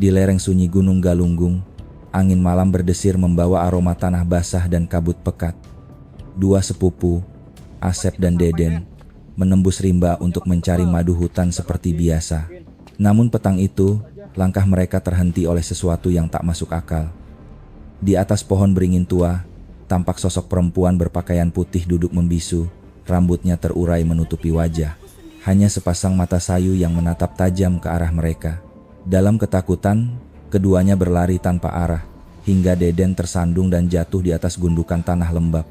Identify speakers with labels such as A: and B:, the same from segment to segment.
A: Di lereng sunyi Gunung Galunggung, angin malam berdesir membawa aroma tanah basah dan kabut pekat. Dua sepupu, Asep dan Deden, menembus rimba untuk mencari madu hutan seperti biasa. Namun petang itu, langkah mereka terhenti oleh sesuatu yang tak masuk akal. Di atas pohon beringin tua, tampak sosok perempuan berpakaian putih duduk membisu, rambutnya terurai menutupi wajah. Hanya sepasang mata sayu yang menatap tajam ke arah mereka. Dalam ketakutan, keduanya berlari tanpa arah, hingga Deden tersandung dan jatuh di atas gundukan tanah lembab.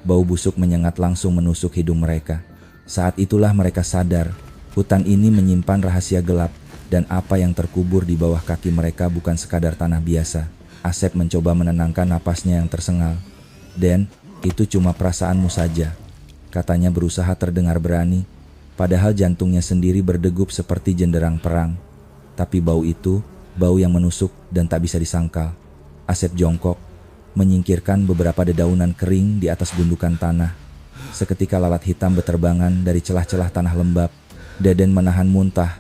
A: Bau busuk menyengat langsung menusuk hidung mereka. Saat itulah mereka sadar, hutan ini menyimpan rahasia gelap, dan apa yang terkubur di bawah kaki mereka bukan sekadar tanah biasa. Asep mencoba menenangkan napasnya yang tersengal. "Den, itu cuma perasaanmu saja," katanya berusaha terdengar berani, padahal jantungnya sendiri berdegup seperti genderang perang. Tapi bau itu, bau yang menusuk dan tak bisa disangkal. Asep jongkok, menyingkirkan beberapa dedaunan kering di atas gundukan tanah. Seketika lalat hitam beterbangan dari celah-celah tanah lembab. Deden menahan muntah,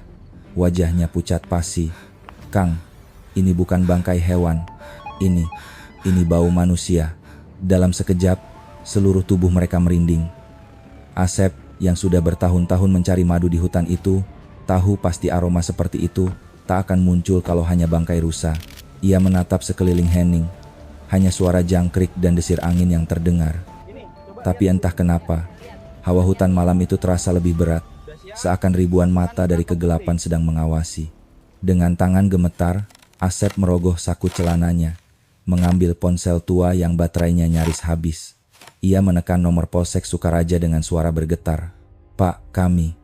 A: wajahnya pucat pasi. "Kang, ini bukan bangkai hewan. Ini bau manusia." Dalam sekejap, seluruh tubuh mereka merinding. Asep, yang sudah bertahun-tahun mencari madu di hutan itu, tahu pasti aroma seperti itu tak akan muncul kalau hanya bangkai rusa. Ia menatap sekeliling hening. Hanya suara jangkrik dan desir angin yang terdengar. Tapi entah kenapa, hawa hutan malam itu terasa lebih berat, seakan ribuan mata dari kegelapan sedang mengawasi. Dengan tangan gemetar, Asep merogoh saku celananya, mengambil ponsel tua yang baterainya nyaris habis. Ia menekan nomor polsek Sukaraja dengan suara bergetar. "Pak, kami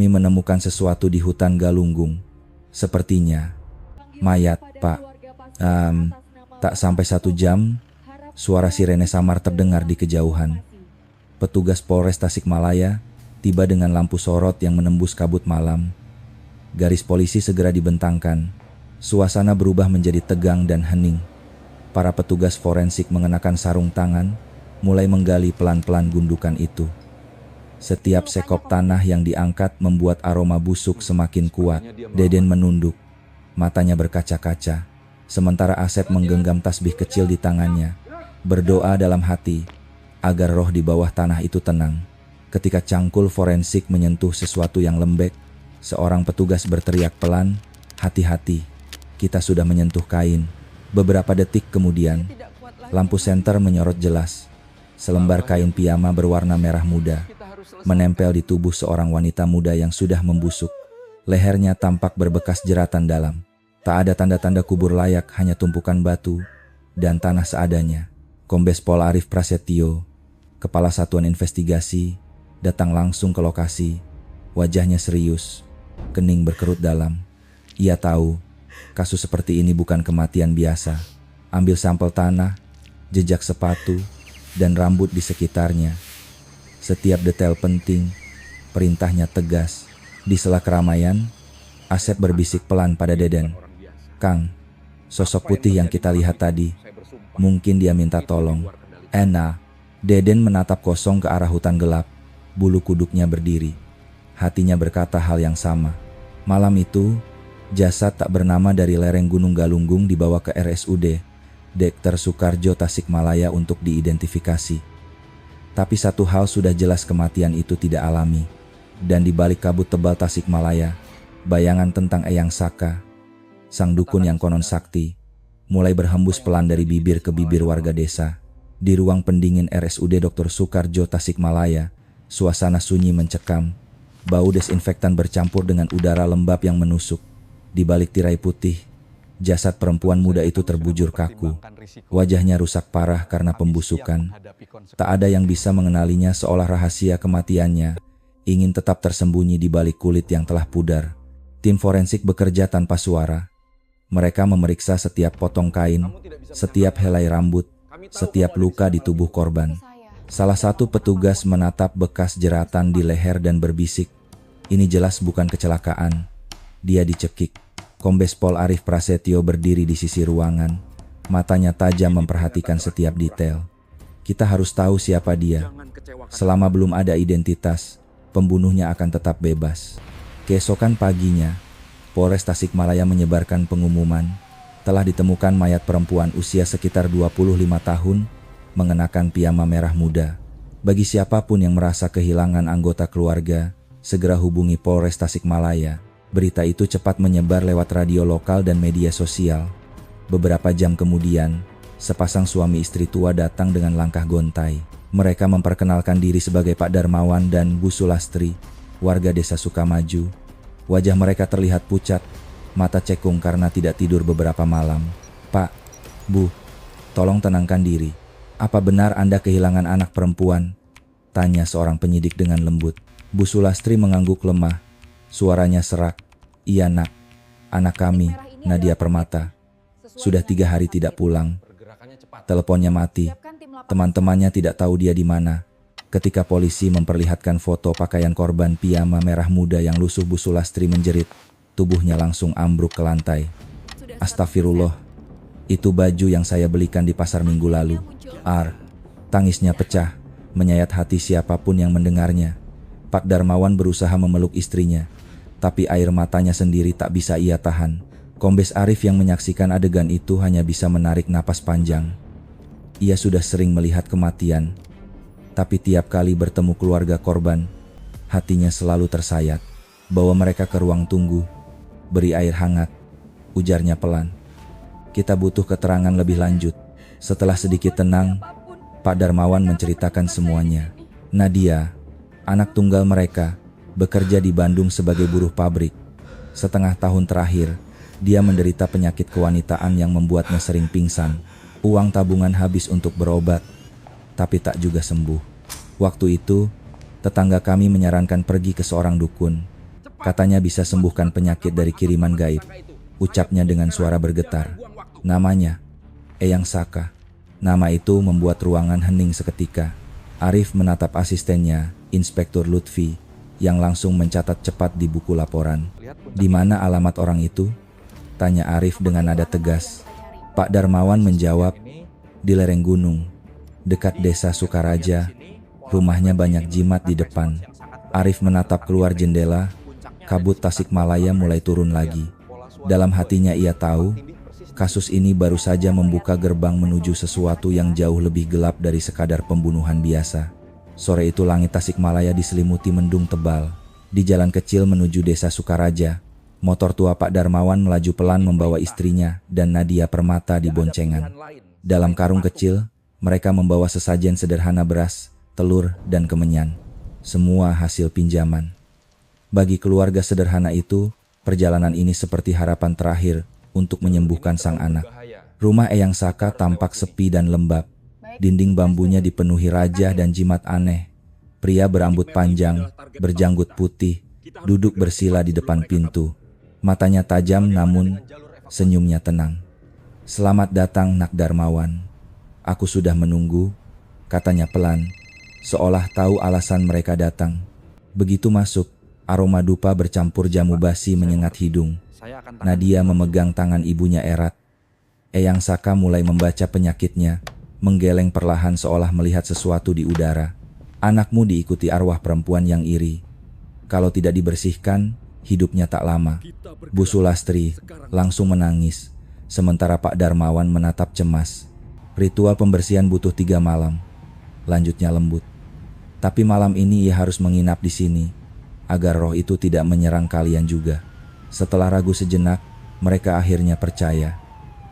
A: menemukan sesuatu di hutan Galunggung. Sepertinya mayat, Pak." Tak sampai 1 jam, suara sirene samar terdengar di kejauhan. Petugas Polres Tasikmalaya tiba dengan lampu sorot yang menembus kabut malam. Garis polisi segera dibentangkan. Suasana berubah menjadi tegang dan hening. Para petugas forensik mengenakan sarung tangan, mulai menggali pelan-pelan gundukan itu. Setiap sekop tanah yang diangkat membuat aroma busuk semakin kuat. Deden menunduk, matanya berkaca-kaca, sementara Asep menggenggam tasbih kecil di tangannya, berdoa dalam hati agar roh di bawah tanah itu tenang. Ketika cangkul forensik menyentuh sesuatu yang lembek, seorang petugas berteriak pelan, "Hati-hati, kita sudah menyentuh kain." Beberapa detik kemudian, lampu senter menyorot jelas. Selembar kain piyama berwarna merah muda menempel di tubuh seorang wanita muda yang sudah membusuk. Lehernya tampak berbekas jeratan dalam. Tak ada tanda-tanda kubur layak, hanya tumpukan batu dan tanah seadanya. Kombes Pol Arif Prasetyo, Kepala Satuan Investigasi, datang langsung ke lokasi. Wajahnya serius, kening berkerut dalam. Ia tahu, kasus seperti ini bukan kematian biasa. Ambil sampel tanah, jejak sepatu, dan rambut di sekitarnya. Setiap detail penting, perintahnya tegas. Di sela keramaian, Asep berbisik pelan pada Deden. "Kang, sosok putih yang kita lihat tadi, mungkin dia minta tolong." Deden menatap kosong ke arah hutan gelap, bulu kuduknya berdiri. Hatinya berkata hal yang sama. Malam itu, jasad tak bernama dari lereng Gunung Galunggung dibawa ke RSUD Dr. Soekarjo Tasikmalaya untuk diidentifikasi. Tapi satu hal sudah jelas, kematian itu tidak alami. Dan di balik kabut tebal Tasikmalaya, bayangan tentang Eyang Saka, sang dukun yang konon sakti, mulai berhembus pelan dari bibir ke bibir warga desa. Di ruang pendingin RSUD Dr. Soekarjo Tasikmalaya, suasana sunyi mencekam. Bau desinfektan bercampur dengan udara lembab yang menusuk. Di balik tirai putih, jasad perempuan muda itu terbujur kaku. Wajahnya rusak parah karena pembusukan. Tak ada yang bisa mengenalinya, seolah rahasia kematiannya ingin tetap tersembunyi di balik kulit yang telah pudar. Tim forensik bekerja tanpa suara. Mereka memeriksa setiap potong kain, setiap helai rambut, setiap luka di tubuh korban. Salah satu petugas menatap bekas jeratan di leher dan berbisik, "Ini jelas bukan kecelakaan." Dia dicekik. Kombes Pol Arif Prasetyo berdiri di sisi ruangan, matanya tajam memperhatikan setiap detail. "Kita harus tahu siapa dia. Selama belum ada identitas, pembunuhnya akan tetap bebas." Keesokan paginya, Polres Tasikmalaya menyebarkan pengumuman, telah ditemukan mayat perempuan usia sekitar 25 tahun, mengenakan piyama merah muda. Bagi siapapun yang merasa kehilangan anggota keluarga, segera hubungi Polres Tasikmalaya. Berita itu cepat menyebar lewat radio lokal dan media sosial. Beberapa jam kemudian, sepasang suami istri tua datang dengan langkah gontai. Mereka memperkenalkan diri sebagai Pak Darmawan dan Bu Sulastri, warga desa Sukamaju. Wajah mereka terlihat pucat, mata cekung karena tidak tidur beberapa malam. "Pak, Bu, tolong tenangkan diri. Apa benar Anda kehilangan anak perempuan?" tanya seorang penyidik dengan lembut. Bu Sulastri mengangguk lemah. Suaranya serak. "Iya nak, anak kami, Nadia Permata. Sudah 3 hari tidak pulang. Teleponnya mati. Teman-temannya tidak tahu dia di mana." Ketika polisi memperlihatkan foto pakaian korban piyama merah muda yang lusuh, Bu Sulastri menjerit. Tubuhnya langsung ambruk ke lantai. "Astagfirullah, itu baju yang saya belikan di pasar minggu lalu." Tangisnya pecah, menyayat hati siapapun yang mendengarnya. Pak Darmawan berusaha memeluk istrinya, tapi air matanya sendiri tak bisa ia tahan. Kombes Arif yang menyaksikan adegan itu hanya bisa menarik napas panjang. Ia sudah sering melihat kematian, tapi tiap kali bertemu keluarga korban, hatinya selalu tersayat. "Bawa mereka ke ruang tunggu, beri air hangat," ujarnya pelan. "Kita butuh keterangan lebih lanjut." Setelah sedikit tenang, Pak Darmawan menceritakan semuanya. Nadia, anak tunggal mereka, bekerja di Bandung sebagai buruh pabrik. Setengah tahun terakhir, dia menderita penyakit kewanitaan yang membuatnya sering pingsan. Uang tabungan habis untuk berobat, tapi tak juga sembuh. Waktu itu, tetangga kami menyarankan pergi ke seorang dukun. Katanya bisa sembuhkan penyakit dari kiriman gaib. Ucapnya dengan suara bergetar. "Namanya Eyang Saka." Nama itu membuat ruangan hening seketika. Arif menatap asistennya, Inspektur Lutfi, yang langsung mencatat cepat di buku laporan. "Di mana alamat orang itu?" tanya Arif dengan nada tegas. Pak Darmawan menjawab, "Di lereng gunung, dekat desa Sukaraja. Rumahnya banyak jimat di depan." Arif menatap keluar jendela. Kabut Tasikmalaya mulai turun lagi. Dalam hatinya ia tahu, kasus ini baru saja membuka gerbang menuju sesuatu yang jauh lebih gelap dari sekadar pembunuhan biasa. Sore itu langit Tasikmalaya diselimuti mendung tebal. Di jalan kecil menuju desa Sukaraja, motor tua Pak Darmawan melaju pelan membawa istrinya dan Nadia Permata di boncengan. Dalam karung kecil, mereka membawa sesajen sederhana beras, telur, dan kemenyan. Semua hasil pinjaman. Bagi keluarga sederhana itu, perjalanan ini seperti harapan terakhir untuk menyembuhkan sang anak. Rumah Eyang Saka tampak sepi dan lembab. Dinding bambunya dipenuhi rajah dan jimat aneh. Pria berambut panjang, berjanggut putih, duduk bersila di depan pintu. Matanya tajam namun senyumnya tenang. "Selamat datang, Nak Darmawan. Aku sudah menunggu," katanya pelan, seolah tahu alasan mereka datang. Begitu masuk, aroma dupa bercampur jamu basi menyengat hidung. Nadia memegang tangan ibunya erat. Eyang Saka mulai membaca penyakitnya, menggeleng perlahan seolah melihat sesuatu di udara. "Anakmu diikuti arwah perempuan yang iri. Kalau tidak dibersihkan, hidupnya tak lama." Bu Sulastri langsung menangis, sementara Pak Darmawan menatap cemas. "Ritual pembersihan butuh 3 malam, lanjutnya lembut. Tapi malam ini ia harus menginap di sini, agar roh itu tidak menyerang kalian juga." Setelah ragu sejenak, mereka akhirnya percaya.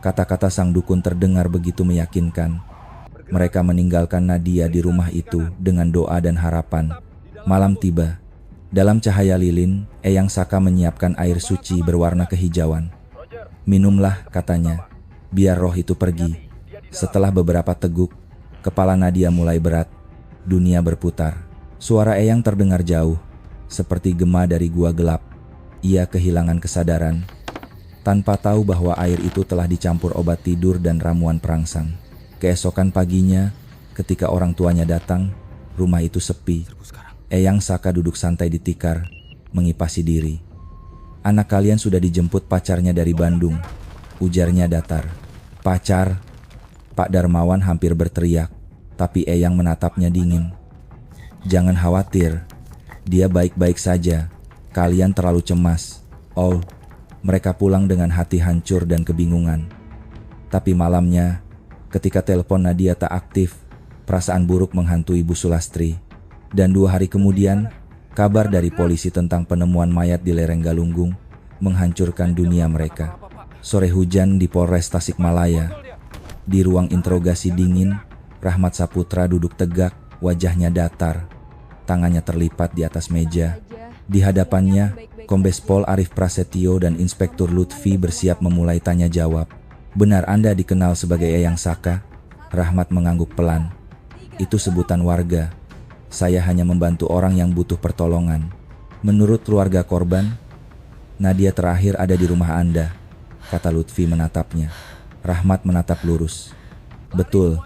A: Kata-kata sang dukun terdengar begitu meyakinkan. Mereka meninggalkan Nadia di rumah itu dengan doa dan harapan. Malam tiba. Dalam cahaya lilin, Eyang Saka menyiapkan air suci berwarna kehijauan. "Minumlah," katanya, "biar roh itu pergi." Setelah beberapa teguk, kepala Nadia mulai berat. Dunia berputar. Suara Eyang terdengar jauh, seperti gema dari gua gelap. Ia kehilangan kesadaran, tanpa tahu bahwa air itu telah dicampur obat tidur dan ramuan perangsang. Keesokan paginya, ketika orang tuanya datang, rumah itu sepi. Eyang Saka duduk santai di tikar, mengipasi diri. "Anak kalian sudah dijemput pacarnya dari Bandung," ujarnya datar. "Pacar?" Pak Darmawan hampir berteriak, tapi Eyang menatapnya dingin. "Jangan khawatir, dia baik-baik saja. Kalian terlalu cemas." "Oh, Mereka pulang dengan hati hancur dan kebingungan. Tapi malamnya, ketika telepon Nadia tak aktif, perasaan buruk menghantui Bu Sulastri. Dan 2 hari kemudian, kabar dari polisi tentang penemuan mayat di lereng Galunggung menghancurkan dunia mereka. Sore hujan di Polres Tasikmalaya. Di ruang interogasi dingin, Rahmat Saputra duduk tegak, wajahnya datar. Tangannya terlipat di atas meja. Di hadapannya, Kombes Pol Arif Prasetyo dan Inspektur Lutfi bersiap memulai tanya jawab. "Benar Anda dikenal sebagai Eyang Saka?" Rahmat mengangguk pelan. "Itu sebutan warga. Saya hanya membantu orang yang butuh pertolongan." "Menurut keluarga korban, Nadia terakhir ada di rumah Anda," kata Lutfi menatapnya. Rahmat menatap lurus. "Betul,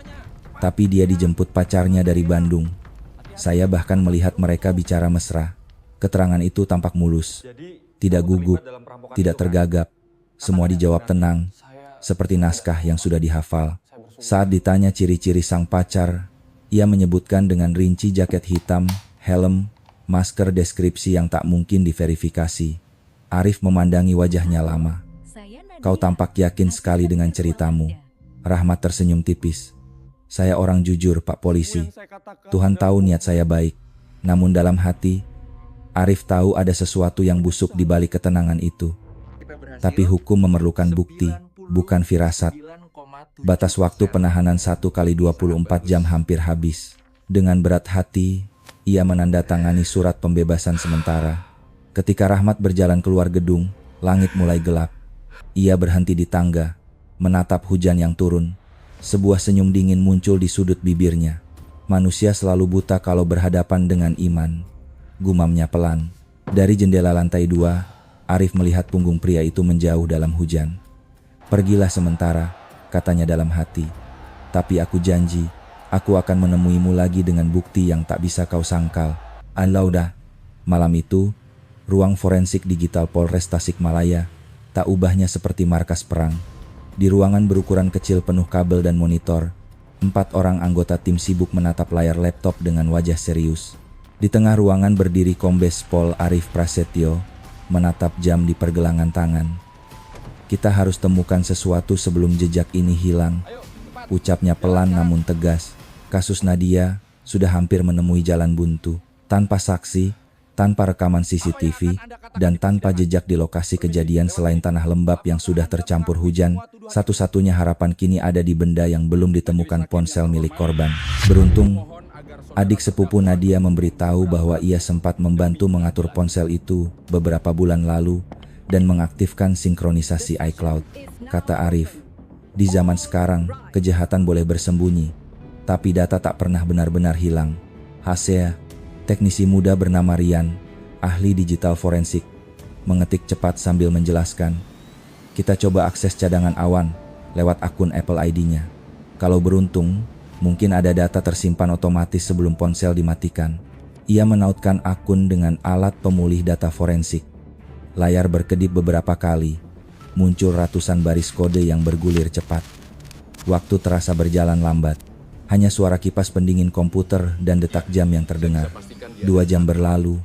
A: tapi dia dijemput pacarnya dari Bandung. Saya bahkan melihat mereka bicara mesra." Keterangan itu tampak mulus, tidak gugup, tidak tergagap. Semua dijawab tenang, seperti naskah yang sudah dihafal. Saat ditanya ciri-ciri sang pacar, ia menyebutkan dengan rinci jaket hitam, helm, masker deskripsi yang tak mungkin diverifikasi. Arif memandangi wajahnya lama. "Kau tampak yakin sekali dengan ceritamu." Rahmat tersenyum tipis. "Saya orang jujur, Pak Polisi. Tuhan tahu niat saya baik." Namun dalam hati, Arif tahu ada sesuatu yang busuk di balik ketenangan itu. Tapi hukum memerlukan bukti, bukan firasat. Batas waktu penahanan 1x24 jam hampir habis. Dengan berat hati, ia menandatangani surat pembebasan sementara. Ketika Rahmat berjalan keluar gedung, langit mulai gelap. Ia berhenti di tangga, menatap hujan yang turun. Sebuah senyum dingin muncul di sudut bibirnya. Manusia selalu buta kalau berhadapan dengan iman. Gumamnya pelan. Dari jendela lantai 2, Arif melihat punggung pria itu menjauh dalam hujan. "Pergilah sementara," katanya dalam hati. "Tapi aku janji, aku akan menemuimu lagi dengan bukti yang tak bisa kau sangkal." Alaudah. Malam itu, ruang forensik digital Polres Tasikmalaya tak ubahnya seperti markas perang. Di ruangan berukuran kecil penuh kabel dan monitor, 4 orang anggota tim sibuk menatap layar laptop dengan wajah serius. Di tengah ruangan berdiri Kombes Pol Arif Prasetyo, menatap jam di pergelangan tangan. "Kita harus temukan sesuatu sebelum jejak ini hilang," ucapnya pelan namun tegas. Kasus Nadia sudah hampir menemui jalan buntu. Tanpa saksi, tanpa rekaman CCTV, dan tanpa jejak di lokasi kejadian selain tanah lembab yang sudah tercampur hujan, satu-satunya harapan kini ada di benda yang belum ditemukan, ponsel milik korban. Beruntung, adik sepupu Nadia memberitahu bahwa ia sempat membantu mengatur ponsel itu beberapa bulan lalu dan mengaktifkan sinkronisasi iCloud. Kata Arif, "Di zaman sekarang, kejahatan boleh bersembunyi, tapi data tak pernah benar-benar hilang." Hasea, teknisi muda bernama Rian, ahli digital forensik, mengetik cepat sambil menjelaskan, "Kita coba akses cadangan awan lewat akun Apple ID-nya. Kalau beruntung, mungkin ada data tersimpan otomatis sebelum ponsel dimatikan." Ia menautkan akun dengan alat pemulih data forensik. Layar berkedip beberapa kali. Muncul ratusan baris kode yang bergulir cepat. Waktu terasa berjalan lambat. Hanya suara kipas pendingin komputer dan detak jam yang terdengar. 2 jam berlalu.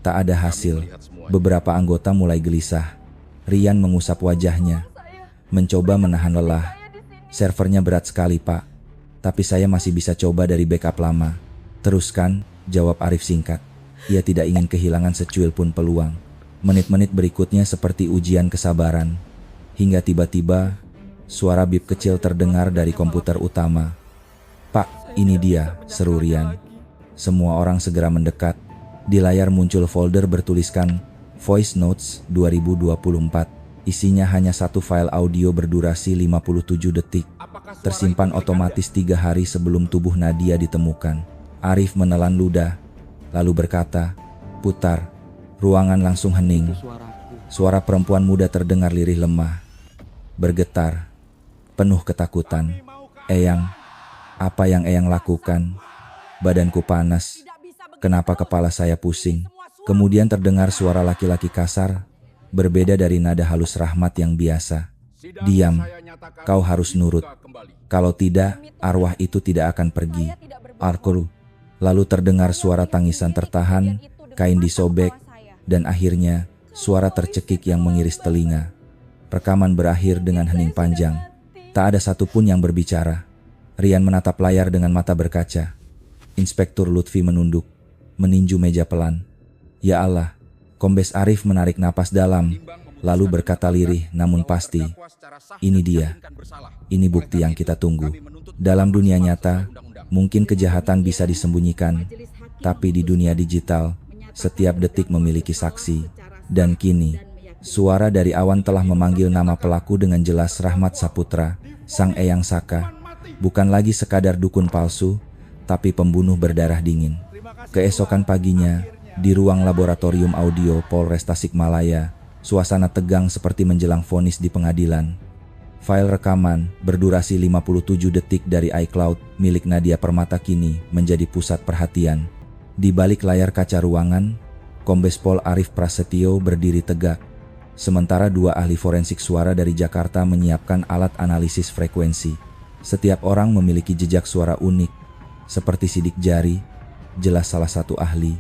A: Tak ada hasil. Beberapa anggota mulai gelisah. Rian mengusap wajahnya, mencoba menahan lelah. "Servernya berat sekali, Pak. Tapi saya masih bisa coba dari backup lama." "Teruskan," jawab Arif singkat. Ia tidak ingin kehilangan secuil pun peluang. Menit-menit berikutnya seperti ujian kesabaran. Hingga tiba-tiba, suara bip kecil terdengar dari komputer utama. "Pak, ini dia," seru Rian. Semua orang segera mendekat. Di layar muncul folder bertuliskan Voice Notes 2024. Isinya hanya satu file audio berdurasi 57 detik. Tersimpan otomatis 3 hari sebelum tubuh Nadia ditemukan. Arif menelan ludah, lalu berkata, "Putar." Ruangan langsung hening. Suara perempuan muda terdengar lirih lemah, bergetar, penuh ketakutan. "Eyang, apa yang Eyang lakukan? Badanku panas. Kenapa kepala saya pusing?" Kemudian terdengar suara laki-laki kasar, berbeda dari nada halus Rahmat yang biasa. "Diam, kau harus nurut. Kalau tidak, arwah itu tidak akan pergi." Arkuru. Lalu terdengar suara tangisan tertahan, kain disobek, dan akhirnya Suara tercekik yang mengiris telinga. Rekaman berakhir dengan hening panjang. Tak ada satupun yang berbicara. Rian menatap layar dengan mata berkaca. Inspektur Lutfi menunduk, meninju meja pelan. Ya Allah, Kombes Arif menarik napas dalam, lalu berkata lirih namun pasti, ini dia, ini bukti yang kita tunggu. Dalam dunia nyata, mungkin kejahatan bisa disembunyikan, tapi di dunia digital, setiap detik memiliki saksi. Dan kini, suara dari awan telah memanggil nama pelaku dengan jelas, Rahmat Saputra, sang Eyang Saka. Bukan lagi sekadar dukun palsu, tapi pembunuh berdarah dingin. Keesokan paginya, di ruang laboratorium audio Polres Tasikmalaya, suasana tegang seperti menjelang vonis di pengadilan. File rekaman berdurasi 57 detik dari iCloud milik Nadia Permata kini menjadi pusat perhatian. Di balik layar kaca ruangan, Kombes Pol Arif Prasetyo berdiri tegak. Sementara dua ahli forensik suara dari Jakarta menyiapkan alat analisis frekuensi. Setiap orang memiliki jejak suara unik, seperti sidik jari, jelas salah satu ahli.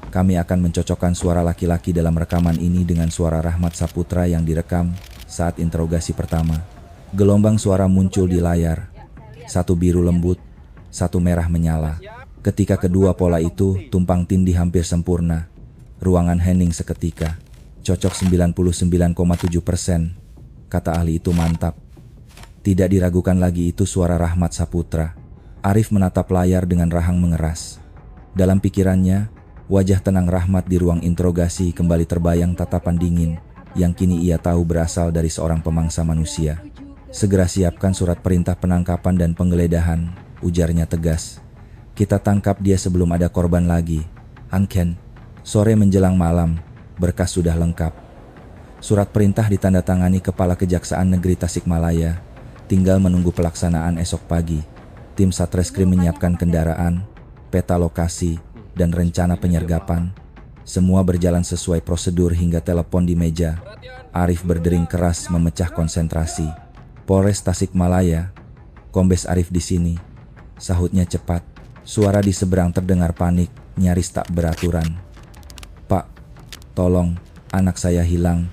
A: Kami akan mencocokkan suara laki-laki dalam rekaman ini dengan suara Rahmat Saputra yang direkam saat interogasi pertama. Gelombang suara muncul di layar, satu biru lembut, satu merah menyala. Ketika kedua pola itu tumpang tindih hampir sempurna, ruangan hening seketika. Cocok 99,7%, kata ahli itu mantap. Tidak diragukan lagi itu suara Rahmat Saputra. Arif menatap layar dengan rahang mengeras. Dalam pikirannya, wajah tenang Rahmat di ruang interogasi kembali terbayang tatapan dingin yang kini ia tahu berasal dari seorang pemangsa manusia. Segera siapkan surat perintah penangkapan dan penggeledahan, ujarnya tegas. Kita tangkap dia sebelum ada korban lagi. Anken. Sore menjelang malam, berkas sudah lengkap. Surat perintah ditandatangani Kepala Kejaksaan Negeri Tasikmalaya. Tinggal menunggu pelaksanaan esok pagi. Tim Satreskrim menyiapkan kendaraan, peta lokasi, dan rencana penyergapan. Semua berjalan sesuai prosedur hingga telepon di meja. Arif berdering keras memecah konsentrasi. Polres Tasikmalaya, Kombes Arif di sini. Sahutnya cepat. Suara di seberang terdengar panik, nyaris tak beraturan. Pak, tolong, anak saya hilang.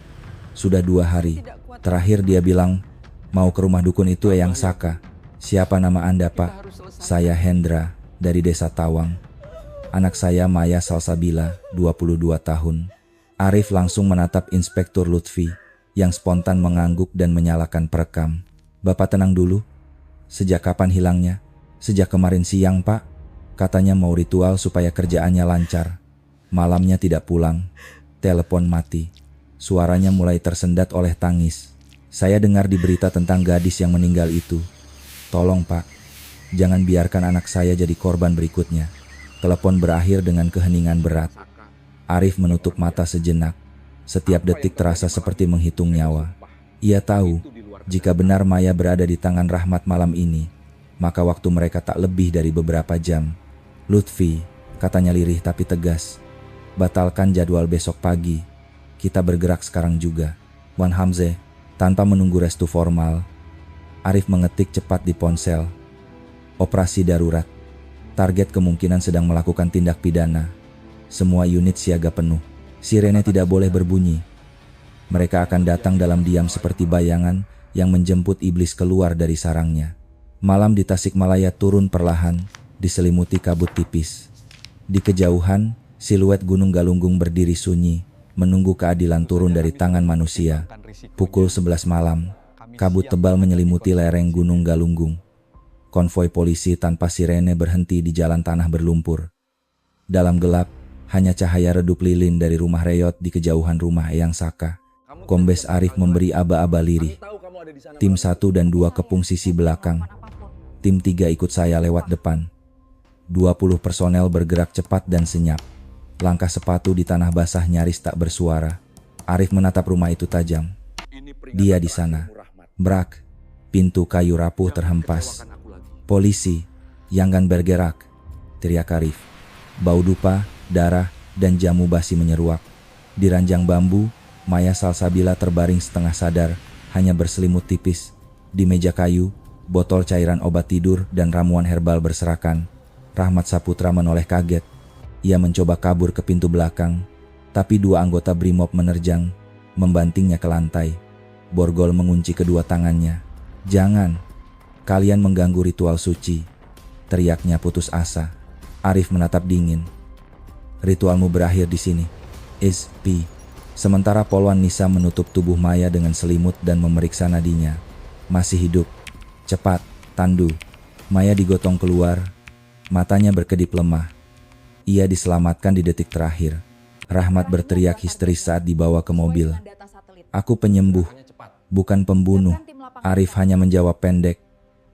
A: Sudah 2 hari. Terakhir dia bilang, mau ke rumah dukun itu Eyang Saka. Siapa nama Anda, Pak? Saya Hendra, dari Desa Tawang. Anak saya Maya Salsabila, 22 tahun. Arif langsung menatap Inspektur Lutfi, yang spontan mengangguk dan menyalakan perekam. Bapak tenang dulu. Sejak kapan hilangnya? Sejak kemarin siang, Pak. Katanya mau ritual supaya kerjaannya lancar. Malamnya tidak pulang. Telepon mati. Suaranya mulai tersendat oleh tangis. Saya dengar di berita tentang gadis yang meninggal itu. Tolong, Pak. Jangan biarkan anak saya jadi korban berikutnya. Telepon berakhir dengan keheningan berat. Arif menutup mata sejenak. Setiap detik terasa seperti menghitung nyawa. Ia tahu, jika benar Maya berada di tangan Rahmat malam ini, maka waktu mereka tak lebih dari beberapa jam. Lutfi, katanya lirih tapi tegas. Batalkan jadwal besok pagi. Kita bergerak sekarang juga. Wan Hamzeh. Tanpa menunggu restu formal, Arif mengetik cepat di ponsel. Operasi darurat. Target kemungkinan sedang melakukan tindak pidana. Semua unit siaga penuh. Sirene tidak boleh berbunyi. Mereka akan datang dalam diam seperti bayangan yang menjemput iblis keluar dari sarangnya. Malam di Tasikmalaya turun perlahan, diselimuti kabut tipis. Di kejauhan, siluet Gunung Galunggung berdiri sunyi, menunggu keadilan turun dari tangan manusia. Pukul 11 malam, kabut tebal menyelimuti lereng Gunung Galunggung. Konvoi polisi tanpa sirene berhenti di jalan tanah berlumpur. Dalam gelap, hanya cahaya redup lilin dari rumah reyot di kejauhan rumah Eyang Saka. Kombes Arif memberi aba-aba lirih. Tim 1 dan 2 kepung sisi belakang. Tim 3 ikut saya lewat depan. 20 personel bergerak cepat dan senyap. Langkah sepatu di tanah basah nyaris tak bersuara. Arif menatap rumah itu tajam. Dia di sana. Brak. Pintu kayu rapuh terhempas. Polisi, jangan bergerak, teriak Arif. Bau dupa, darah, dan jamu basi menyeruak. Di ranjang bambu, Maya Salsabila terbaring setengah sadar, hanya berselimut tipis. Di meja kayu, botol cairan obat tidur dan ramuan herbal berserakan. Rahmat Saputra menoleh kaget. Ia mencoba kabur ke pintu belakang, Tapi dua anggota Brimob menerjang, membantingnya ke lantai. Borgol mengunci kedua tangannya. "Jangan, kalian mengganggu ritual suci," teriaknya putus asa. Arif menatap dingin. "Ritualmu berakhir di sini, SP." Sementara Polwan Nisa menutup tubuh Maya dengan selimut dan memeriksa nadinya. "Masih hidup. Cepat, tandu." Maya digotong keluar, matanya berkedip lemah. Ia diselamatkan di detik terakhir. Rahmat berteriak histeris saat dibawa ke mobil. "Aku penyembuh, bukan pembunuh." Arif hanya menjawab pendek,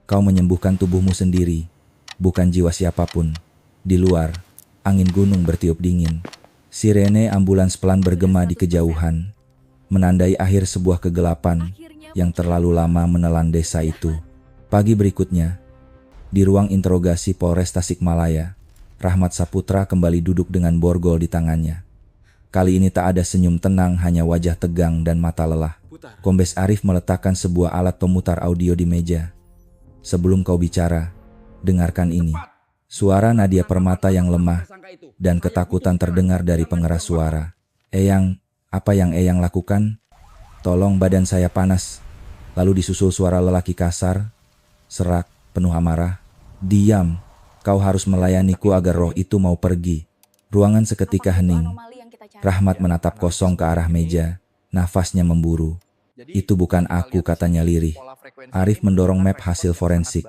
A: "Kau menyembuhkan tubuhmu sendiri, bukan jiwa siapapun." Di luar, angin gunung bertiup dingin. Sirene ambulans pelan bergema di kejauhan, menandai akhir sebuah kegelapan yang terlalu lama menelan desa itu. Pagi berikutnya, di ruang interogasi Polres Tasikmalaya, Rahmat Saputra kembali duduk dengan borgol di tangannya. Kali ini tak ada senyum tenang, hanya wajah tegang dan mata lelah. Kombes Arif meletakkan sebuah alat pemutar audio di meja. "Sebelum kau bicara, dengarkan ini." Suara Nadia Permata yang lemah dan ketakutan terdengar dari pengeras suara. "Eyang, apa yang Eyang lakukan? Tolong, badan saya panas." Lalu disusul suara lelaki kasar, serak, penuh amarah. "Diam, kau harus melayaniku agar roh itu mau pergi." Ruangan seketika hening. Rahmat menatap kosong ke arah meja, nafasnya memburu. "Itu bukan aku," katanya lirih. Arif mendorong map hasil forensik.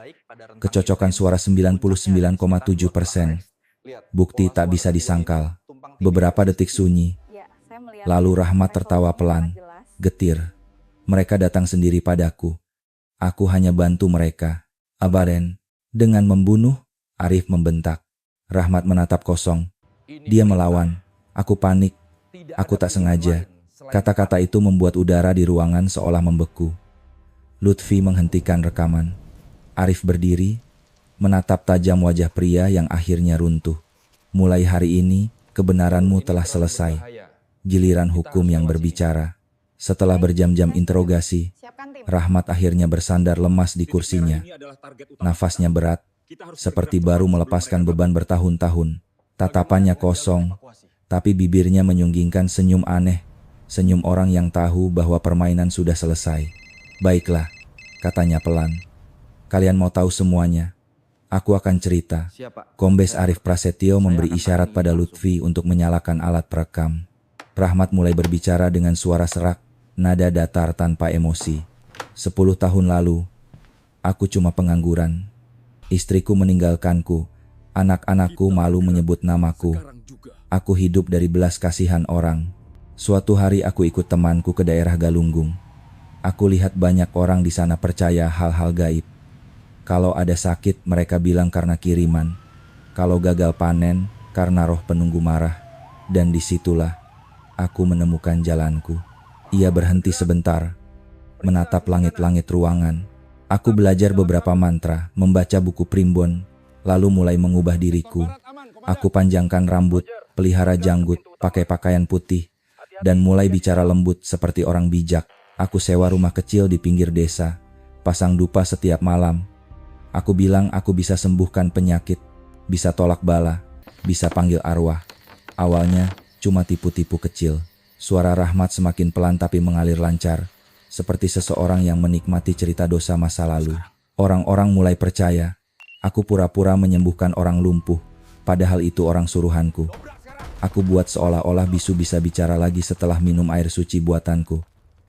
A: Kecocokan suara 99,7%. Bukti tak bisa disangkal. Beberapa detik sunyi. Lalu Rahmat tertawa pelan, getir. "Mereka datang sendiri padaku. Aku hanya bantu mereka." "Abadan, dengan membunuh?" Arif membentak. Rahmat menatap kosong. "Dia melawan. Aku panik. Aku tak sengaja." Kata-kata itu membuat udara di ruangan seolah membeku. Lutfi menghentikan rekaman. Arif berdiri, menatap tajam wajah pria yang akhirnya runtuh. "Mulai hari ini, kebenaranmu telah selesai." Giliran hukum yang berbicara. Setelah berjam-jam interogasi, Rahmat akhirnya bersandar lemas di kursinya. Nafasnya berat, seperti baru melepaskan beban bertahun-tahun. Tatapannya kosong, tapi bibirnya menyunggingkan senyum aneh. Senyum orang yang tahu bahwa permainan sudah selesai. "Baiklah," katanya pelan. "Kalian mau tahu semuanya? Aku akan cerita." Kombes Arif Prasetyo memberi isyarat pada Lutfi untuk menyalakan alat perekam. Rahmat mulai berbicara dengan suara serak, nada datar tanpa emosi. 10 tahun lalu, aku cuma pengangguran. Istriku meninggalkanku. Anak-anakku malu menyebut namaku. Aku hidup dari belas kasihan orang. Suatu hari aku ikut temanku ke daerah Galunggung. Aku lihat banyak orang di sana percaya hal-hal gaib. Kalau ada sakit, mereka bilang karena kiriman. Kalau gagal panen, karena roh penunggu marah. Dan disitulah aku menemukan jalanku." Ia berhenti sebentar, menatap langit-langit ruangan. "Aku belajar beberapa mantra, membaca buku primbon, lalu mulai mengubah diriku. Aku panjangkan rambut, pelihara janggut, pakai pakaian putih, dan mulai bicara lembut seperti orang bijak. Aku sewa rumah kecil di pinggir desa, pasang dupa setiap malam. Aku bilang aku bisa sembuhkan penyakit, bisa tolak bala, bisa panggil arwah. Awalnya cuma tipu-tipu kecil." Suara Rahmat semakin pelan tapi mengalir lancar, seperti seseorang yang menikmati cerita dosa masa lalu. "Orang-orang mulai percaya. Aku pura-pura menyembuhkan orang lumpuh, padahal itu orang suruhanku. Aku buat seolah-olah bisu bisa bicara lagi setelah minum air suci buatanku.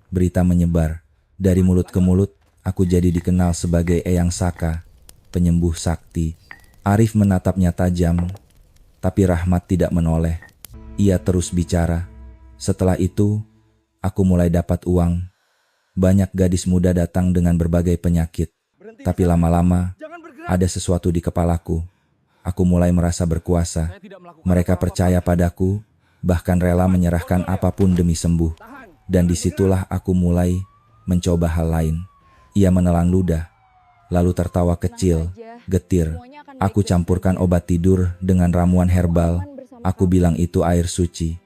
A: Berita menyebar. Dari mulut ke mulut, aku jadi dikenal sebagai Eyang Saka, penyembuh sakti." Arif menatapnya tajam, tapi Rahmat tidak menoleh. Ia terus bicara. "Setelah itu, aku mulai dapat uang. Banyak gadis muda datang dengan berbagai penyakit. Tapi lama-lama, ada sesuatu di kepalaku. Aku mulai merasa berkuasa. Mereka percaya padaku, bahkan rela menyerahkan apapun demi sembuh. Dan disitulah aku mulai mencoba hal lain." Ia menelan ludah, lalu tertawa kecil, getir. "Aku campurkan obat tidur dengan ramuan herbal. Aku bilang itu air suci.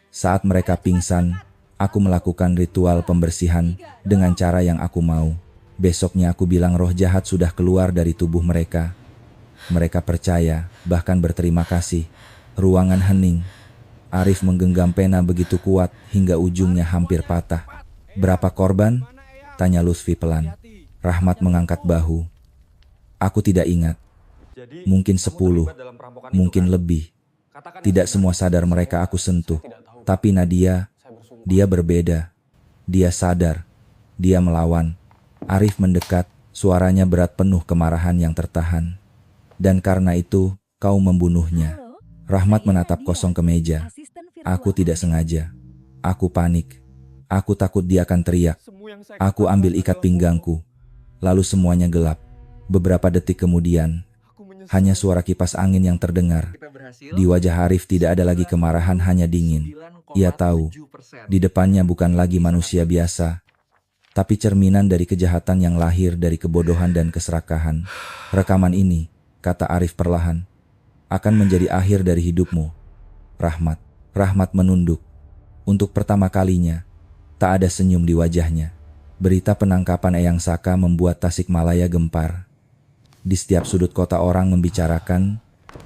A: Saat mereka pingsan, aku melakukan ritual pembersihan dengan cara yang aku mau. Besoknya aku bilang roh jahat sudah keluar dari tubuh mereka. Mereka percaya, bahkan berterima kasih." Ruangan hening. Arif menggenggam pena begitu kuat hingga ujungnya hampir patah. Berapa korban? Tanya Lutfi pelan. Rahmat mengangkat bahu. Aku tidak ingat. Mungkin 10, mungkin lebih. Tidak semua sadar mereka aku sentuh. Tapi Nadia, dia berbeda. Dia sadar. Dia melawan. Arif mendekat, suaranya berat penuh kemarahan yang tertahan. Dan karena itu, kau membunuhnya. Rahmat menatap kosong ke meja. Aku tidak sengaja. Aku panik. Aku takut dia akan teriak. Aku ambil ikat pinggangku. Lalu semuanya gelap. Beberapa detik kemudian, hanya suara kipas angin yang terdengar. Di wajah Arif tidak ada lagi kemarahan, hanya dingin. Ia tahu, di depannya bukan lagi manusia biasa, tapi cerminan dari kejahatan yang lahir dari kebodohan dan keserakahan. Rekaman ini, kata Arif perlahan, akan menjadi akhir dari hidupmu. Rahmat. Rahmat menunduk. Untuk pertama kalinya, tak ada senyum di wajahnya. Berita penangkapan Eyang Saka membuat Tasikmalaya gempar. Di setiap sudut kota orang membicarakan,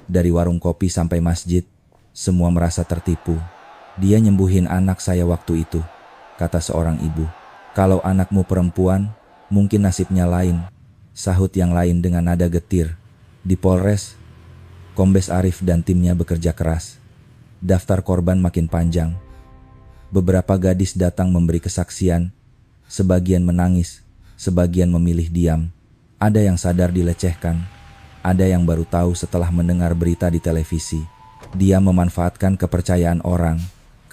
A: dari warung kopi sampai masjid, semua merasa tertipu. Dia nyembuhin anak saya waktu itu, kata seorang ibu. Kalau anakmu perempuan, mungkin nasibnya lain, sahut yang lain dengan nada getir. Di Polres, Kombes Arif dan timnya bekerja keras. Daftar korban makin panjang. Beberapa gadis datang memberi kesaksian, sebagian menangis, sebagian memilih diam. Ada yang sadar dilecehkan, ada yang baru tahu setelah mendengar berita di televisi. Dia memanfaatkan kepercayaan orang,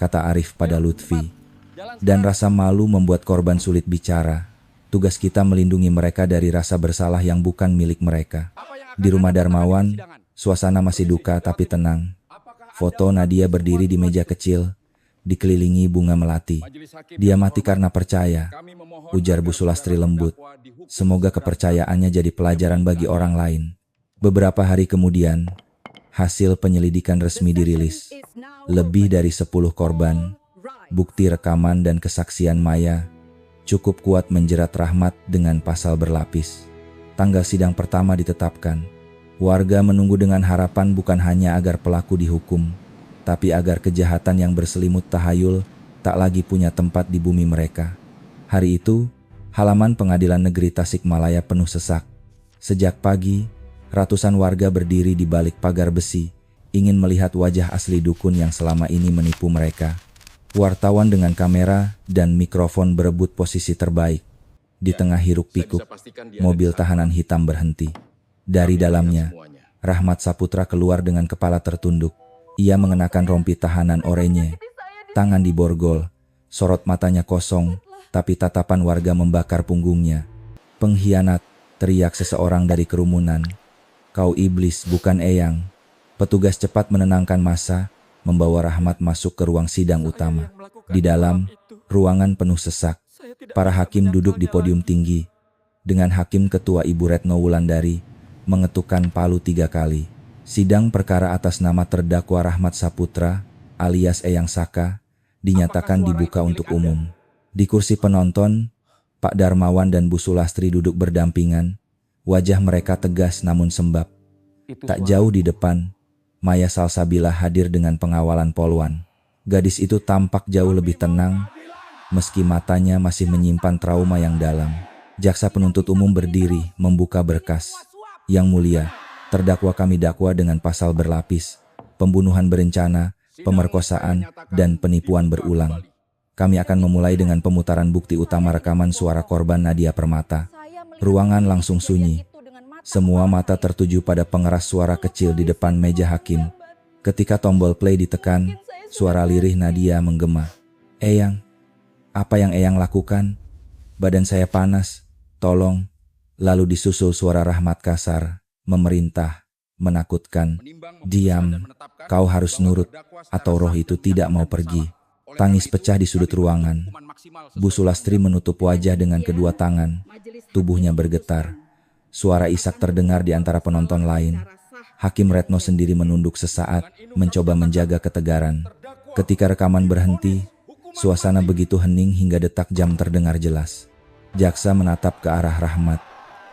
A: kata Arif pada Lutfi. Dan rasa malu membuat korban sulit bicara. Tugas kita melindungi mereka dari rasa bersalah yang bukan milik mereka. Di rumah Darmawan, suasana masih duka tapi tenang. Foto Nadia berdiri di meja kecil, dikelilingi bunga melati. Dia mati karena percaya, ujar Bu Sulastri lembut. Semoga kepercayaannya jadi pelajaran bagi orang lain. Beberapa hari kemudian, hasil penyelidikan resmi dirilis. Lebih dari 10 korban, bukti rekaman dan kesaksian maya, cukup kuat menjerat Rahmat dengan pasal berlapis. Tanggal sidang pertama ditetapkan. Warga menunggu dengan harapan bukan hanya agar pelaku dihukum, tapi agar kejahatan yang berselimut tahayul tak lagi punya tempat di bumi mereka. Hari itu, halaman pengadilan negeri Tasikmalaya penuh sesak. Sejak pagi, ratusan warga berdiri di balik pagar besi, ingin melihat wajah asli dukun yang selama ini menipu mereka. Wartawan dengan kamera dan mikrofon berebut posisi terbaik. Di tengah hiruk pikuk, mobil tahanan hitam berhenti. Dari dalamnya, Rahmat Saputra keluar dengan kepala tertunduk. Ia mengenakan rompi tahanan oranye, tangan diborgol, sorot matanya kosong, tapi tatapan warga membakar punggungnya. Pengkhianat, teriak seseorang dari kerumunan. Kau iblis, bukan Eyang. Petugas cepat menenangkan massa, membawa Rahmat masuk ke ruang sidang utama. Di dalam, ruangan penuh sesak. Para hakim duduk di podium tinggi, dengan Hakim Ketua Ibu Retno Wulandari mengetukkan palu 3 kali. Sidang perkara atas nama terdakwa Rahmat Saputra alias Eyang Saka dinyatakan dibuka untuk umum. Di kursi penonton, Pak Darmawan dan Bu Sulastri duduk berdampingan. Wajah mereka tegas namun sembab. Tak jauh di depan, Maya Salsabila hadir dengan pengawalan Polwan. Gadis itu tampak jauh lebih tenang, meski matanya masih menyimpan trauma yang dalam. Jaksa penuntut umum berdiri membuka berkas. Yang mulia, terdakwa kami dakwa dengan pasal berlapis, pembunuhan berencana, pemerkosaan, dan penipuan berulang. Kami akan memulai dengan pemutaran bukti utama rekaman suara korban Nadia Permata. Ruangan langsung sunyi. Semua mata tertuju pada pengeras suara kecil di depan meja hakim. Ketika tombol play ditekan, suara lirih Nadia menggema. Eyang, apa yang Eyang lakukan? Badan saya panas, tolong. Lalu disusul suara Rahmat kasar, memerintah, menakutkan. Diam, kau harus nurut, atau roh itu tidak mau pergi. Tangis pecah di sudut ruangan. Bu Sulastri menutup wajah dengan kedua tangan. Tubuhnya bergetar. Suara isak terdengar di antara penonton lain. Hakim Retno sendiri menunduk sesaat, mencoba menjaga ketegaran. Ketika rekaman berhenti, suasana begitu hening hingga detak jam terdengar jelas. Jaksa menatap ke arah Rahmat.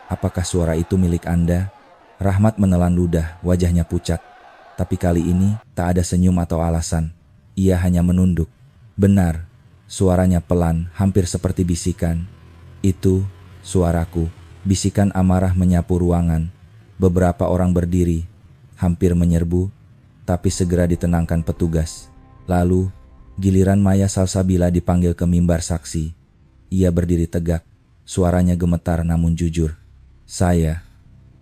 A: Apakah suara itu milik Anda? Rahmat menelan ludah, wajahnya pucat. Tapi kali ini, tak ada senyum atau alasan. Ia hanya menunduk. Benar, suaranya pelan, hampir seperti bisikan. Itu, suaraku. Bisikan amarah menyapu ruangan. Beberapa orang berdiri, hampir menyerbu, tapi segera ditenangkan petugas. Lalu, giliran Maya Salsabila dipanggil ke mimbar saksi. Ia berdiri tegak, suaranya gemetar namun jujur. Saya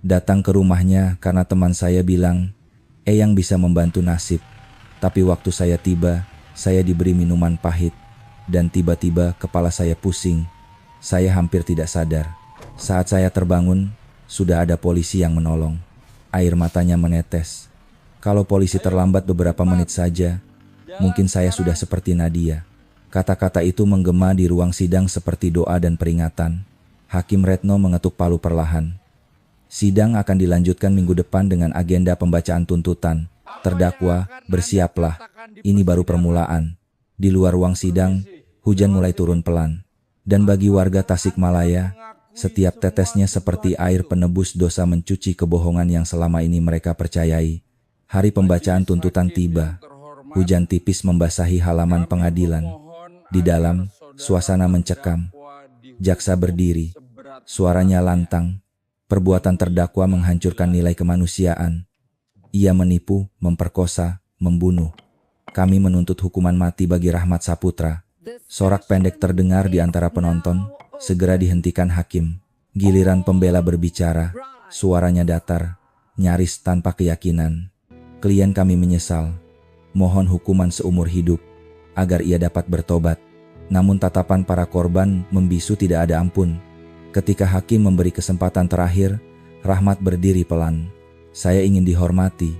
A: datang ke rumahnya karena teman saya bilang, Eyang bisa membantu nasib. Tapi waktu saya tiba, saya diberi minuman pahit, dan tiba-tiba kepala saya pusing. Saya hampir tidak sadar. Saat saya terbangun, sudah ada polisi yang menolong. Air matanya menetes. Kalau polisi terlambat beberapa menit saja, mungkin saya sudah seperti Nadia. Kata-kata itu menggema di ruang sidang seperti doa dan peringatan. Hakim Retno mengetuk palu perlahan. Sidang akan dilanjutkan minggu depan dengan agenda pembacaan tuntutan. Terdakwa, bersiaplah. Ini baru permulaan. Di luar ruang sidang, hujan mulai turun pelan. Dan bagi warga Tasikmalaya, setiap tetesnya seperti air penebus dosa mencuci kebohongan yang selama ini mereka percayai. Hari pembacaan tuntutan tiba. Hujan tipis membasahi halaman pengadilan. Di dalam, suasana mencekam. Jaksa berdiri. Suaranya lantang. Perbuatan terdakwa menghancurkan nilai kemanusiaan. Ia menipu, memperkosa, membunuh. Kami menuntut hukuman mati bagi Rahmat Saputra. Sorak pendek terdengar di antara penonton, segera dihentikan hakim. Giliran pembela berbicara, suaranya datar, nyaris tanpa keyakinan. Klien kami menyesal. Mohon hukuman seumur hidup, agar ia dapat bertobat. Namun tatapan para korban membisu tidak ada ampun. Ketika hakim memberi kesempatan terakhir, Rahmat berdiri pelan. Saya ingin dihormati,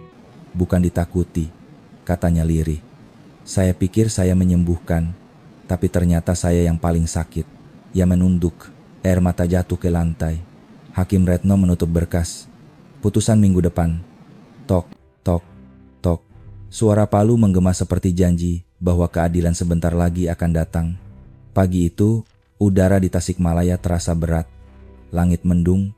A: bukan ditakuti, katanya lirih. Saya pikir saya menyembuhkan, tapi ternyata saya yang paling sakit. Ia menunduk, air mata jatuh ke lantai. Hakim Retno menutup berkas. Putusan minggu depan. Tok, tok, tok. Suara palu menggema seperti janji bahwa keadilan sebentar lagi akan datang. Pagi itu, udara di Tasikmalaya terasa berat. Langit mendung,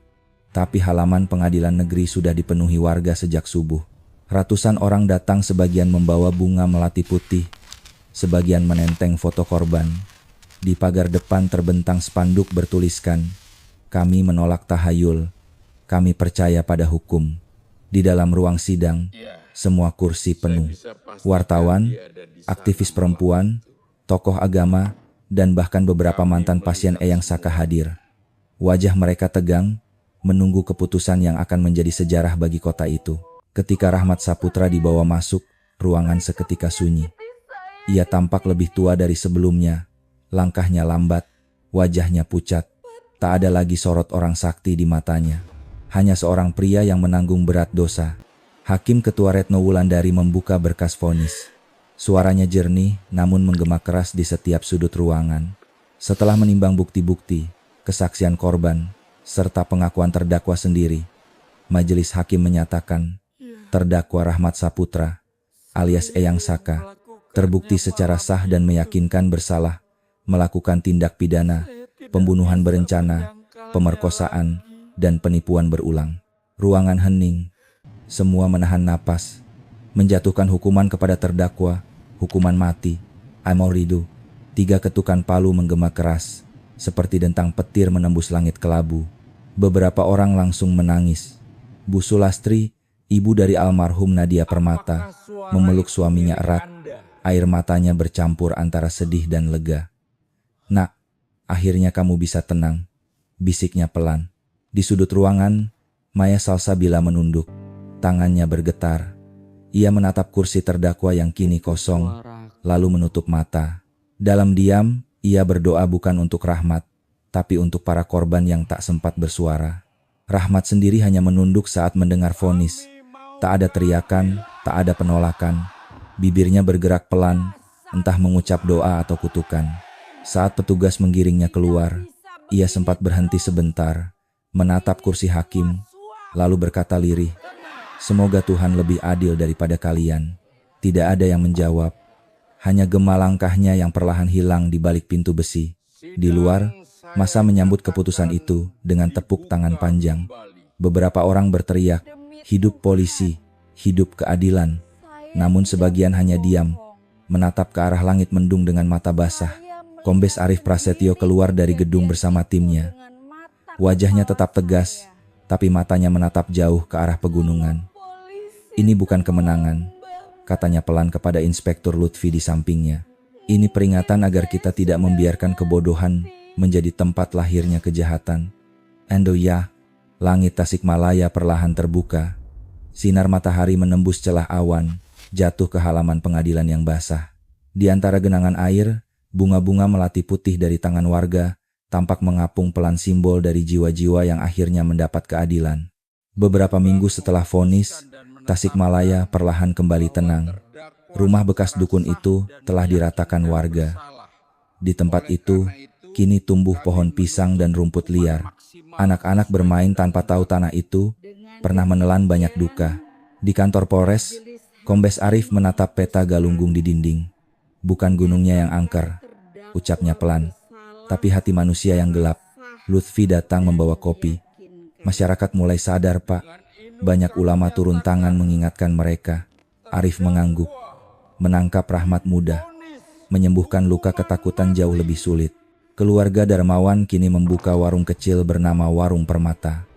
A: tapi halaman pengadilan negeri sudah dipenuhi warga sejak subuh. Ratusan orang datang, sebagian membawa bunga melati putih, sebagian menenteng foto korban. Di pagar depan terbentang spanduk bertuliskan, "Kami menolak tahayul, kami percaya pada hukum." Di dalam ruang sidang, semua kursi penuh. Wartawan, aktivis perempuan, tokoh agama, dan bahkan beberapa mantan pasien Eyang Saka hadir. Wajah mereka tegang, menunggu keputusan yang akan menjadi sejarah bagi kota itu. Ketika Rahmat Saputra dibawa masuk, ruangan seketika sunyi. Ia tampak lebih tua dari sebelumnya, langkahnya lambat, wajahnya pucat. Tak ada lagi sorot orang sakti di matanya. Hanya seorang pria yang menanggung berat dosa. Hakim Ketua Retno Wulandari membuka berkas vonis. Suaranya jernih namun menggema keras di setiap sudut ruangan. Setelah menimbang bukti-bukti, kesaksian korban, serta pengakuan terdakwa sendiri, majelis hakim menyatakan, terdakwa Rahmat Saputra, alias Eyang Saka, terbukti secara sah dan meyakinkan bersalah, melakukan tindak pidana, pembunuhan berencana, pemerkosaan, dan penipuan berulang. Ruangan hening, semua menahan napas, menjatuhkan hukuman kepada terdakwa, hukuman mati. Amoridu. 3 ketukan palu menggema keras, seperti dentang petir menembus langit kelabu. Beberapa orang langsung menangis. Bu Sulastri, ibu dari almarhum Nadia Permata, memeluk suaminya erat. Air matanya bercampur antara sedih dan lega. "Nak, akhirnya kamu bisa tenang," bisiknya pelan. Di sudut ruangan, Maya Salsabila menunduk. Tangannya bergetar. Ia menatap kursi terdakwa yang kini kosong, lalu menutup mata. Dalam diam, ia berdoa bukan untuk Rahmat, tapi untuk para korban yang tak sempat bersuara. Rahmat sendiri hanya menunduk saat mendengar vonis. Tak ada teriakan, tak ada penolakan. Bibirnya bergerak pelan, entah mengucap doa atau kutukan. Saat petugas menggiringnya keluar, ia sempat berhenti sebentar, menatap kursi hakim, lalu berkata lirih, "Semoga Tuhan lebih adil daripada kalian." Tidak ada yang menjawab, hanya gema langkahnya yang perlahan hilang di balik pintu besi. Di luar, massa menyambut keputusan itu dengan tepuk tangan panjang. Beberapa orang berteriak, "Hidup polisi, hidup keadilan." Namun sebagian hanya diam, menatap ke arah langit mendung dengan mata basah. Kombes Arif Prasetyo keluar dari gedung bersama timnya. Wajahnya tetap tegas, tapi matanya menatap jauh ke arah pegunungan. "Ini bukan kemenangan," katanya pelan kepada Inspektur Lutfi di sampingnya. "Ini peringatan agar kita tidak membiarkan kebodohan menjadi tempat lahirnya kejahatan." "Endo ya." Langit Tasikmalaya perlahan terbuka. Sinar matahari menembus celah awan, jatuh ke halaman pengadilan yang basah. Di antara genangan air, bunga-bunga melati putih dari tangan warga tampak mengapung pelan, simbol dari jiwa-jiwa yang akhirnya mendapat keadilan. Beberapa minggu setelah vonis, Tasikmalaya perlahan kembali tenang. Rumah bekas dukun itu telah diratakan warga. Di tempat itu, kini tumbuh pohon pisang dan rumput liar. Anak-anak bermain tanpa tahu tanah itu pernah menelan banyak duka. Di kantor Polres, Kombes Arif menatap peta Galunggung di dinding. "Bukan gunungnya yang angker," ucapnya pelan, "tapi hati manusia yang gelap." Lutfi datang membawa kopi. "Masyarakat mulai sadar, Pak. Banyak ulama turun tangan mengingatkan mereka." Arif mengangguk. Menangkap rahmat mudah, menyembuhkan luka ketakutan jauh lebih sulit. Keluarga Darmawan kini membuka warung kecil bernama Warung Permata.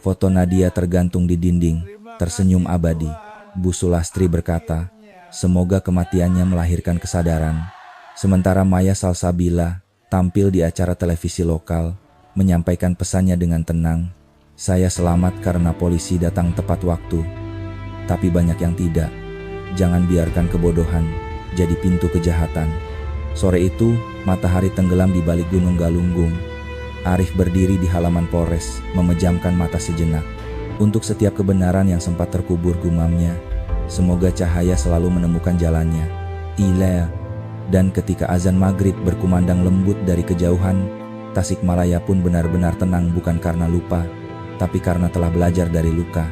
A: Foto Nadia tergantung di dinding, tersenyum abadi. Bu Sulastri berkata, "Semoga kematiannya melahirkan kesadaran." Sementara Maya Salsabila tampil di acara televisi lokal, menyampaikan pesannya dengan tenang, "Saya selamat karena polisi datang tepat waktu." Tapi banyak yang tidak. Jangan biarkan kebodohan jadi pintu kejahatan. Sore itu, matahari tenggelam di balik Gunung Galunggung. Arif berdiri di halaman Polres, memejamkan mata sejenak. Untuk setiap kebenaran yang sempat terkubur, gumamnya, "Semoga cahaya selalu menemukan jalannya." Ilea. Dan ketika azan maghrib berkumandang lembut dari kejauhan, Tasikmalaya pun benar-benar tenang, bukan karena lupa, tapi karena telah belajar dari luka.